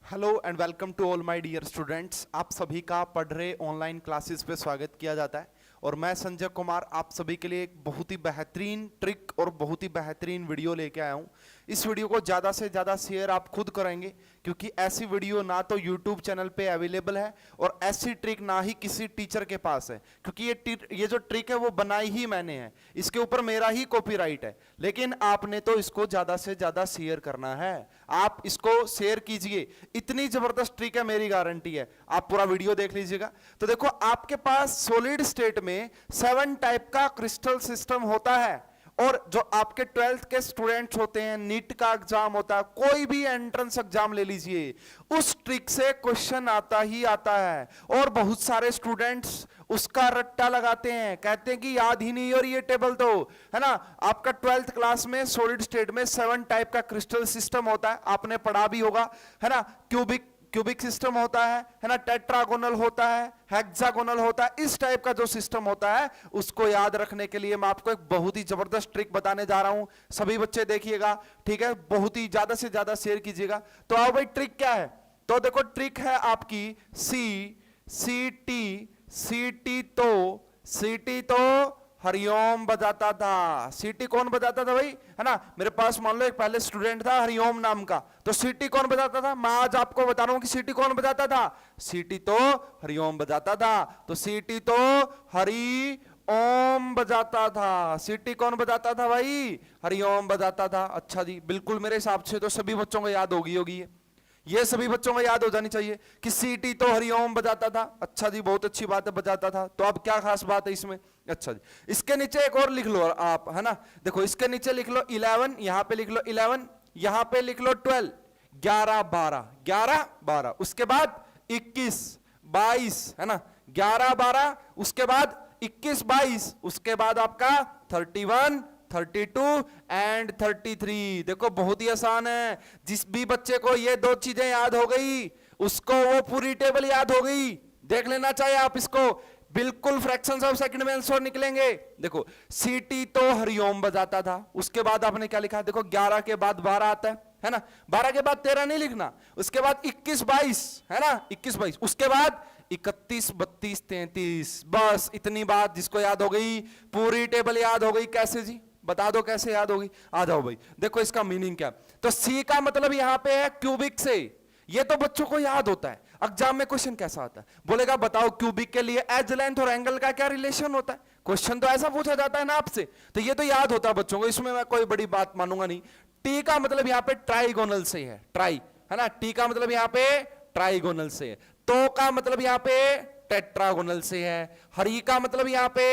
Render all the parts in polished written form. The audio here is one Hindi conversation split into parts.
Hello and welcome to all my dear students. आप सभी का पढ़ रहे ऑनलाइन क्लासेस पे स्वागत किया जाता है और मैं संजय कुमार आप सभी के लिए एक बहुत ही बेहतरीन ट्रिक और बहुत ही बेहतरीन वीडियो लेके आया हूँ। इस वीडियो को ज़्यादा से ज़्यादा शेयर आप खुद करेंगे क्योंकि ऐसी वीडियो ना तो यूट्यूब चैनल पे अवेलेबल है और ऐसी ट्रिक ना ही किसी टीचर के पास है, क्योंकि ये जो ट्रिक है वो बनाई ही मैंने है, इसके ऊपर मेरा ही कॉपीराइट है। लेकिन आपने तो इसको ज़्यादा से ज़्यादा शेयर करना है। आप इसको शेयर कीजिए, इतनी जबरदस्त ट्रिक है, मेरी गारंटी है। आप पूरा वीडियो देख लीजिएगा। तो देखो, आपके पास सॉलिड स्टेट में 7 टाइप का क्रिस्टल सिस्टम होता है और जो आपके 12th के स्टूडेंट्स होते हैं, नीट का एग्जाम होता है, कोई भी एंट्रेंस एग्जाम ले लीजिए, उस ट्रिक से क्वेश्चन आता ही आता है। और बहुत सारे स्टूडेंट्स उसका रट्टा लगाते हैं, कहते हैं कि याद ही नहीं और ये टेबल तो है ना। आपका 12th क्लास में सॉलिड स्टेट में 7 टाइप का क्रिस्टल सिस्टम होता है, आपने पढ़ा भी होगा, है ना। क्यूबिक सिस्टम होता है ना, टेट्रागोनल होता है, हेक्सागोनल होता है। इस टाइप का जो सिस्टम होता है उसको याद रखने के लिए मैं आपको एक बहुत ही जबरदस्त ट्रिक बताने जा रहा हूं। सभी बच्चे देखिएगा, ठीक है, बहुत ही ज्यादा से ज्यादा शेयर कीजिएगा। तो आओ भाई, ट्रिक क्या है? तो देखो, ट्रिक है आपकी सीटी तो हरिओम बजाता था। सीटी कौन बजाता था भाई, है ना। मेरे पास मान लो एक पहले स्टूडेंट था हरिओम नाम का, तो सीटी कौन बजाता था? मैं आज आपको बता रहा हूं कि सीटी कौन बजाता था। सीटी तो हरिओम बजाता था। तो सीटी तो हरि ओम बजाता था। सीटी कौन बजाता था भाई? हरिओम बजाता था। अच्छा जी, बिल्कुल मेरे हिसाब से तो सभी बच्चों को याद होगी ये सभी बच्चों को याद हो जानी चाहिए कि सीटी तो हरिओम बजाता था। अच्छा जी, बहुत अच्छी बात है, बजाता था। तो अब क्या खास बात है इसमें? अच्छा जी, इसके नीचे एक और लिख लो आप, है ना। देखो, इसके नीचे लिख लो 11, यहां पे लिख लो 11, यहां पे लिख लो 12, 11 12, उसके बाद 21 22, है ना। 11 12, उसके बाद 21 22, उसके बाद आपका 31 32 एंड 33। देखो, बहुत ही आसान है। जिस भी बच्चे को ये 2 चीजें याद हो गई उसको वो पूरी टेबल याद हो गई। देख लेना चाहिए आप इसको, बिल्कुल फ्रैक्शंस ऑफ सेकंड में आंसर निकलेंगे। देखो, सीटी तो हरिओम बजाता था, उसके बाद आपने क्या लिखा? देखो, 11 के बाद 12 आता है ना। 12 के बाद 13 नहीं लिखना, उसके बाद 21 22, है ना, 21 22, उसके बाद 31 32 33। बस इतनी बात जिसको याद हो गई, पूरी टेबल याद हो गई। कैसे जी, बता दो कैसे याद होगी? आ जाओ भाई, देखो इसका मीनिंग क्या। तो सी का मतलब यहां पे है क्यूबिक से। ये तो बच्चों को याद होता है। एग्जाम में क्वेश्चन कैसा आता है? बोलेगा बताओ क्यूबिक के लिए एज लेंथ और एंगल का क्या रिलेशन होता है। क्वेश्चन तो ऐसा पूछा जाता है ना आपसे, तो ये तो याद होता है बच्चों को, इसमें मैं कोई बड़ी बात मानूंगा नहीं। टी का मतलब यहां पे ट्राइगोनल से है, ट्राई, है ना। टी का मतलब यहां पे ट्राइगोनल से है। तो का मतलब यहां पे टेट्रागोनल से है। हरी का मतलब यहां पे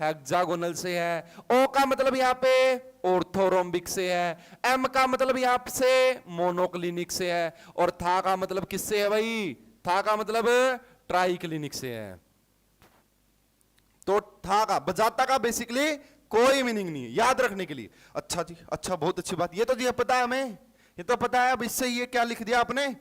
हेक्सागोनल से है। ओ का मतलब यहां पे ऑर्थोरोम्बिक से है। एम का मतलब यहां से मोनोक्लिनिक से है। और था का मतलब किससे है भाई? था का मतलब ट्राइक्लिनिक से है। तो था का, बजाता का बेसिकली कोई मीनिंग नहीं है, याद रखने के लिए। अच्छा जी, अच्छा, बहुत अच्छी बात। ये तो जी पता है हमें, ये तो पता है। अब इससे ये क्या लिख दिया आपने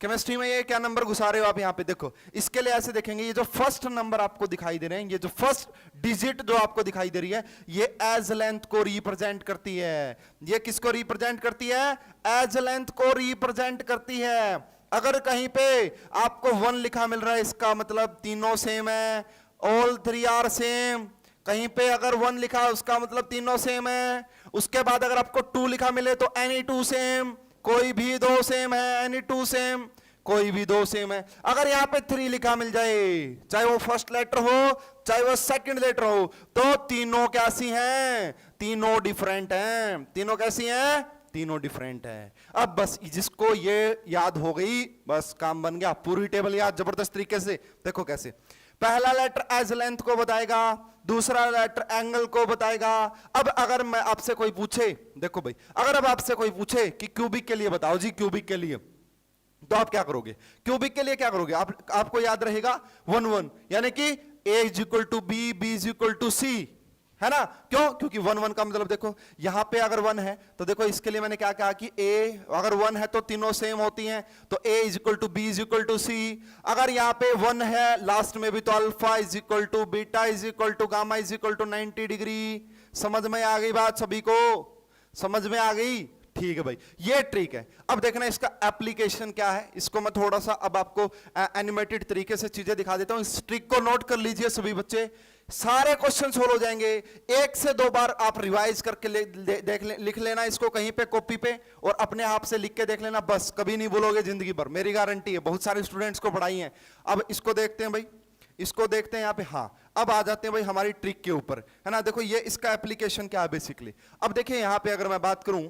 केमिस्ट्री में, ये क्या नंबर घुसा रहे हो आप यहाँ पे? देखो, इसके लिए ऐसे देखेंगे, ये जो फर्स्ट नंबर आपको दिखाई दे रहे हैं, ये जो फर्स्ट डिजिट जो आपको दिखाई दे रही है, ये एज लेंथ को रिप्रेजेंट करती है। ये किसको रिप्रेजेंट करती है? एज लेंथ को रिप्रेजेंट करती है। अगर कहीं पे आपको 1 लिखा मिल रहा है, इसका मतलब तीनों सेम है, ऑल 3 आर सेम। कहीं पे अगर 1 लिखा है उसका मतलब तीनों सेम है। उसके बाद अगर आपको 2 लिखा मिले तो एनी 2 सेम, कोई भी 2 सेम है, एनी 2 सेम, कोई भी 2 सेम है। अगर यहां पे 3 लिखा मिल जाए, चाहे वो फर्स्ट लेटर हो चाहे वो सेकंड लेटर हो, तो तीनों कैसी हैं? तीनों डिफरेंट हैं। तीनों कैसी हैं? तीनों डिफरेंट है। अब बस जिसको ये याद हो गई, बस काम बन गया, पूरी टेबल याद जबरदस्त तरीके से। देखो कैसे, पहला लेटर एज लेंथ को बताएगा, दूसरा लेटर एंगल को बताएगा। अब अगर मैं आपसे कोई पूछे, देखो भाई, अगर अब आपसे कोई पूछे कि क्यूबिक के लिए बताओ जी, क्यूबिक के लिए, तो आप क्या करोगे? क्यूबिक के लिए क्या करोगे? आपको याद रहेगा 1 1, यानी कि a is equal to B, B is equal to C, है ना। क्यों? क्योंकि 1 1 का मतलब देखो, यहां पे अगर 1 है तो देखो इसके लिए मैंने क्या कहा कि a अगर 1 है तो तीनों सेम होती हैं, तो a is equal to B is equal to C. अगर यहां पे 1 है लास्ट में भी, तो alpha is equal to beta is equal to gamma is equal to 90 degree. समझ में आ गई बात? सभी को समझ में आ गई? ठीक है भाई, ये ट्रिक है। अब देखना इसका एप्लीकेशन क्या है, इसको मैं थोड़ा सा अब आपको एनिमेटेड तरीके से चीजें दिखा देता हूं। इस ट्रिक को नोट कर लीजिए सभी बच्चे, सारे क्वेश्चन सोल्व हो जाएंगे। एक से दो बार आप रिवाइज करके लिख लेना इसको कहीं पे कॉपी पे, और अपने आप से लिख के देख लेना, बस कभी नहीं भूलोगे जिंदगी भर, मेरी गारंटी है, बहुत सारे स्टूडेंट्स को पढ़ाई है। अब इसको देखते हैं भाई, इसको देखते हैं यहाँ पे। हाँ, अब आ जाते हैं भाई हमारी ट्रिक के ऊपर, है ना। देखो ये इसका एप्लीकेशन क्या है बेसिकली। अब देखिए यहाँ पे अगर मैं बात करूं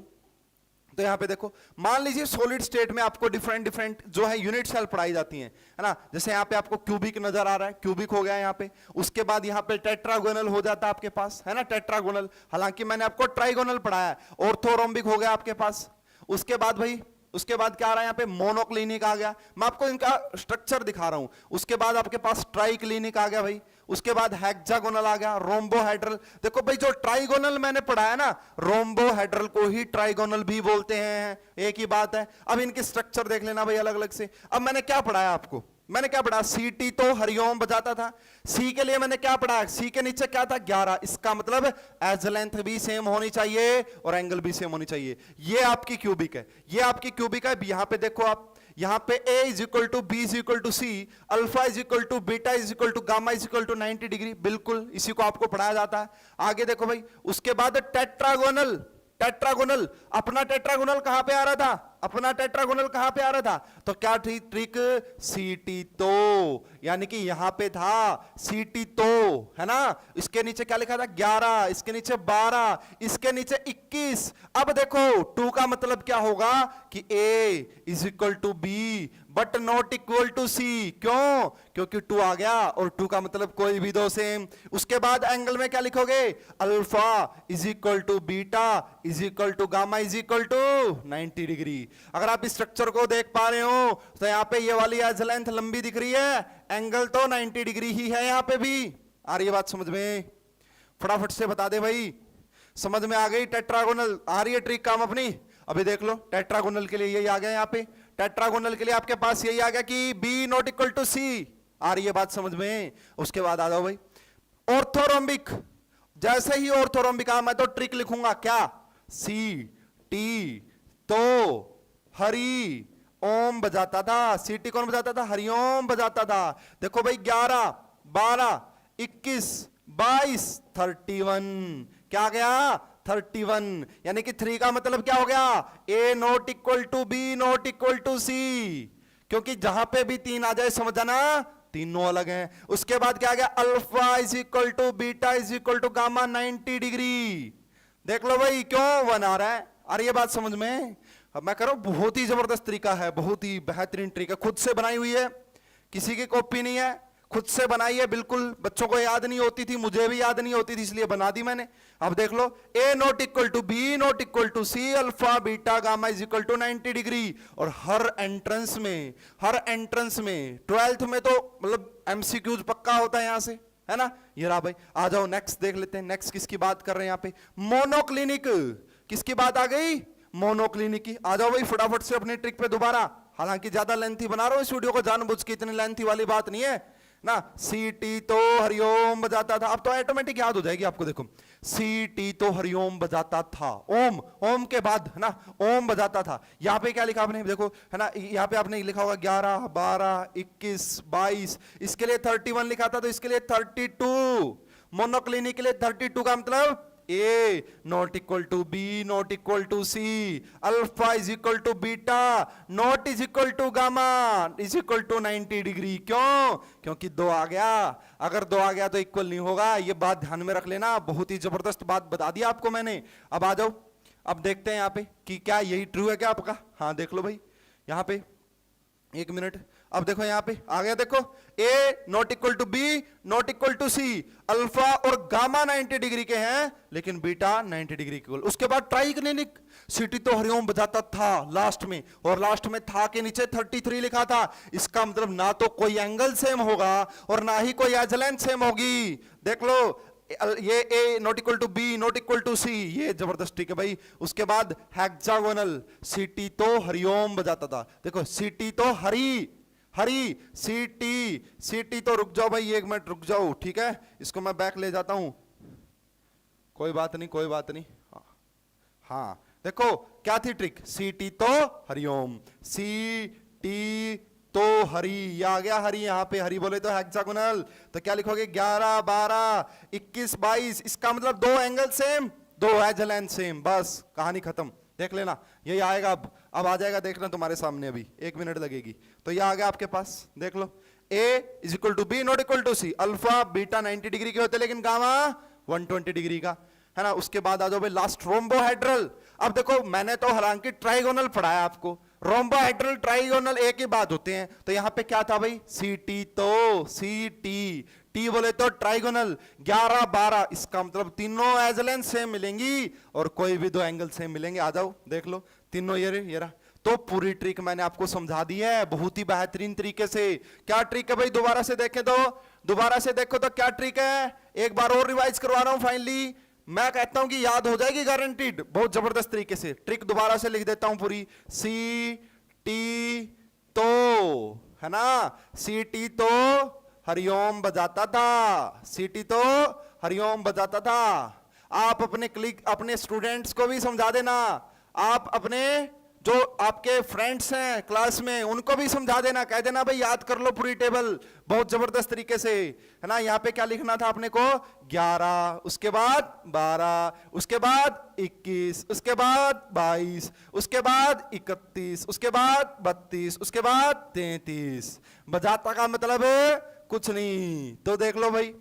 तो यहाँ पे देखो, मान लीजिए सॉलिड स्टेट में आपको डिफरेंट डिफरेंट जो है यूनिट सेल पढ़ाई जाती हैं, है ना। जैसे यहाँ पे आपको क्यूबिक नजर आ रहा है, क्यूबिक हो गया यहाँ पे। उसके बाद यहाँ पे टेट्रागोनल हो जाता है आपके पास, है ना, टेट्रागोनल। हालांकि मैंने आपको ट्राइगोनल पढ़ाया है। ऑर्थोरोम्बिक हो गया आपके पास। उसके बाद भाई, उसके बाद क्या आ रहा है यहाँ पे, मोनोक्लिनिक आ गया। मैं आपको इनका स्ट्रक्चर दिखा रहा हूं। उसके बाद आपके पास ट्राइक्लिनिक आ गया भाई। उसके बाद हेक्सागोनल आ गया, रोम्बोहेड्रल। देखो भाई, जो ट्राइगोनल मैंने पढ़ाया ना, रोम्बोहेड्रल को ही ट्राइगोनल भी बोलते हैं, एक ही बात है। अब इनके स्ट्रक्चर देख लेना भाई अलग अलग से। अब मैंने क्या पढ़ाया आपको, मैंने क्या पढ़ा, सीटी तो हरिओम बजाता था। सी के लिए मैंने क्या पढ़ा, सी के नीचे क्या था, 11। इसका मतलब एज लेंथ भी सेम होनी चाहिए और एंगल भी सेम होनी चाहिए। ये आपकी क्यूबिक है, ये आपकी क्यूबिक है। यहां पे देखो आप, यहां पे a is equal to B is equal to C, alpha is equal to beta is equal to gamma is equal to 90 degree. बिल्कुल इसी को आपको पढ़ाया जाता है। आगे देखो भाई, उसके बाद टेट्रागोनल। टेट्रागोनल, अपना टेट्रागोनल कहां पे आ रहा था, अपना टेट्रागोनल कहां पे आ रहा था, तो क्या थी ट्रिक, सीटी तो, यानी कि यहां पे था सीटी तो, है ना। इसके नीचे क्या लिखा था, 11, इसके नीचे 12, इसके नीचे 21। अब देखो 2 का मतलब क्या होगा कि a is equal to B but not equal to C. क्यों, क्योंकि 2 आ गया और 2 का मतलब कोई भी दो सेम। उसके बाद एंगल में क्या लिखोगे, alpha is equal to beta is equal to gamma is equal to 90 degree. अगर आप इस स्ट्रक्चर को देख पा रहे हो तो यहां पे ये वाली एज लेंथ लंबी दिख रही है, एंगल तो 90 डिग्री ही है यहां पे भी। आ रही है बात समझ में, फटाफट से बता दे भाई, समझ में आ गई। टेट्रागोनल आ रही है ट्रिक काम अपनी। अभी देख लो, टेट्रागोनल के लिए यही आ गया, यहाँ पे टेट्रागोनल के लिए आपके पास यही आ गया कि बी नॉट इक्वल टू सी। आ रही है बात समझ में। उसके बाद आ जाओ भाई ऑर्थोरोम्बिक। जैसे ही ऑर्थोरोम्बिक आ, मैं तो ट्रिक लिखूंगा क्या, सी टी तो हरि ओम बजाता था। सीटी कौन बजाता था, हरिओम बजाता था। देखो भाई 11, 12, 21, 22, 31। क्या गया, 31। यानी कि 3 का मतलब क्या हो गया, A not equal to B not equal to C. क्योंकि जहां पे भी 3 आ जाए समझ जाना तीनों अलग हैं। उसके बाद क्या आ गया, alpha is equal to beta is equal to gamma 90 degree. देख लो भाई क्यों 1 आ रहा है। अरे ये बात समझ में। अब मैं कह रहा हूं बहुत ही जबरदस्त तरीका है, बहुत ही बेहतरीन ट्रिक है, खुद से बनाई हुई है, किसी की कॉपी नहीं है, खुद से बनाई है बिल्कुल। बच्चों को याद नहीं होती थी, मुझे भी याद नहीं होती थी, इसलिए बना दी मैंने। अब देख लो, A not equal to B not equal to C, alpha beta gamma is equal to 90 degree. और हर एंट्रेंस में 12th में तो मतलब एमसीक्यूज पक्का होता है यहां से, है ना। ये रहा भाई। आ जाओ नेक्स्ट देख लेते हैं। नेक्स्ट किसकी बात कर रहे हैं यहाँ पे, मोनोक्लिनिक। किसकी बात आ गई, मोनोक्लिनिक की। आ जाओ भाई फटाफट से अपनी ट्रिक पे दोबारा। हालांकि ज्यादा लेंथी बना रहा हूं इस वीडियो को जानबूझ के, इतनी लेंथी वाली बात नहीं है ना। सीटी तो हरिओम बजाता था, अब तो ऑटोमेटिक याद हो जाएगी आपको। देखो सीटी तो हरिओम बजाता था, ओम, ओम के बाद है ना ओम बजाता था। यहां पे क्या लिखा आपने देखो, है ना, यहां पे आपने लिखा होगा 11, 12, 21, 22। इसके लिए 31 लिखा था, तो इसके लिए 32। मोनोक्लिनिक के लिए 32 का मतलब A not equal to B not equal to C, alpha is equal to beta not is equal to gamma is equal to 90 degree. क्यों, क्योंकि 2 आ गया। अगर 2 आ गया तो इक्वल नहीं होगा, ये बात ध्यान में रख लेना। बहुत ही जबरदस्त बात बता दी आपको मैंने। अब आ जाओ, अब देखते हैं यहाँ पे कि क्या यही ट्रू है क्या आपका। हाँ देख लो भाई यहाँ पे, 1 मिनट। अब देखो यहाँ पे आ गया, देखो A not equal to B not equal to C, alpha और गामा 90 डिग्री के हैं लेकिन बीटा 90 डिग्री इक्वल। उसके बाद ट्राइक्लिनिक, सीटी तो हरिओम बजाता था लास्ट में, और लास्ट में था के नीचे 33 लिखा था। इसका मतलब ना तो कोई एंगल सेम होगा और ना ही कोई एज लेंथ सेम होगी। देख लो ये A not equal to B not equal to C, ये जबरदस्त ठीक है भाई। उसके बाद हेक्सागोनल, सीटी तो हरिओम बजाता था। देखो सीटी तो हरी सीटी तो, रुक जाओ भाई 1 मिनट रुक जाओ, ठीक है। इसको मैं बैक ले जाता हूं, कोई बात नहीं। हाँ देखो क्या थी ट्रिक, सी टी तो हरिओम, सी टी तो हरी, ये आ गया हरी, यहां पे हरी बोले तो हेक्सागोनल, तो क्या लिखोगे 11 12 21 22, इसका मतलब दो एंगल सेम, दो एज लेंथ सेम, बस कहानी खत्म। देख लेना यही आएगा, अब आ जाएगा, देखना तुम्हारे सामने, अभी 1 मिनट लगेगी। तो ये आ गया आपके पास, देख लो, A is equal to B not equal to C, alpha beta 90 degree के होते लेकिन गामा 120 डिग्री का, है ना। उसके बाद आ जाओ भाई लास्ट रोम्बोहेड्रल। अब देखो मैंने तो हालांकि ट्राइगोनल पढ़ाया आपको, रोम्बोहेड्रल ट्राइगोनल एक ही बात होते हैं, तो यहां पे क्या था भाई, सी टी तो सी टी, टी बोले तो ट्राइगोनल 11 12, इसका मतलब तीनों एज लेंथ सेम मिलेंगी और कोई भी दो एंगल सेम मिलेंगे। आ जाओ देख लो तीनों, ये रहा। तो पूरी ट्रिक मैंने आपको समझा दी है बहुत ही बेहतरीन तरीके से। क्या ट्रिक है भाई, दोबारा से देखें तो, दोबारा से देखो तो क्या ट्रिक है, एक बार और रिवाइज करवा रहा हूं फाइनली, मैं कहता हूं कि याद हो जाएगी गारंटीड, बहुत जबरदस्त तरीके से। ट्रिक दोबारा से लिख देता हूं पूरी, सी टी तो, है ना, सी टी तो हरिओम बजाता था, सी टी तो हरिओम बजाता था। आप अपने स्टूडेंट्स को भी समझा देना, आप अपने जो आपके फ्रेंड्स हैं क्लास में उनको भी समझा देना, कह देना भाई याद कर लो पूरी टेबल बहुत जबरदस्त तरीके से, है ना। यहाँ पे क्या लिखना था अपने को, 11, उसके बाद 12, उसके बाद 21, उसके बाद 22, उसके बाद 31, उसके बाद 32, उसके बाद 33। बजाता का मतलब कुछ नहीं। तो देख लो भाई,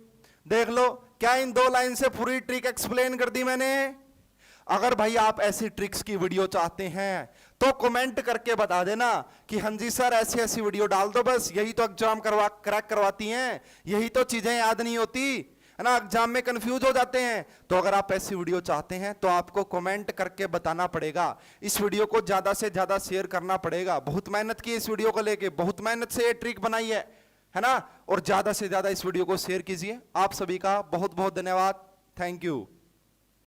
देख लो, क्या इन 2 लाइन से पूरी ट्रिक एक्सप्लेन कर दी मैंने। अगर भाई आप ऐसी ट्रिक्स की वीडियो चाहते हैं तो कमेंट करके बता देना कि हाँ जी सर ऐसी ऐसी वीडियो डाल दो, बस यही तो एग्जाम क्रैक करवाती हैं, यही तो चीजें याद नहीं होती, है ना, एग्जाम में कंफ्यूज हो जाते हैं। तो अगर आप ऐसी वीडियो चाहते हैं तो आपको कमेंट करके बताना पड़ेगा, इस वीडियो को ज्यादा से ज्यादा शेयर करना पड़ेगा। बहुत मेहनत की इस वीडियो को लेके, बहुत मेहनत से ये ट्रिक बनाई है ना, और ज्यादा से ज्यादा इस वीडियो को शेयर कीजिए। आप सभी का बहुत बहुत धन्यवाद, थैंक यू।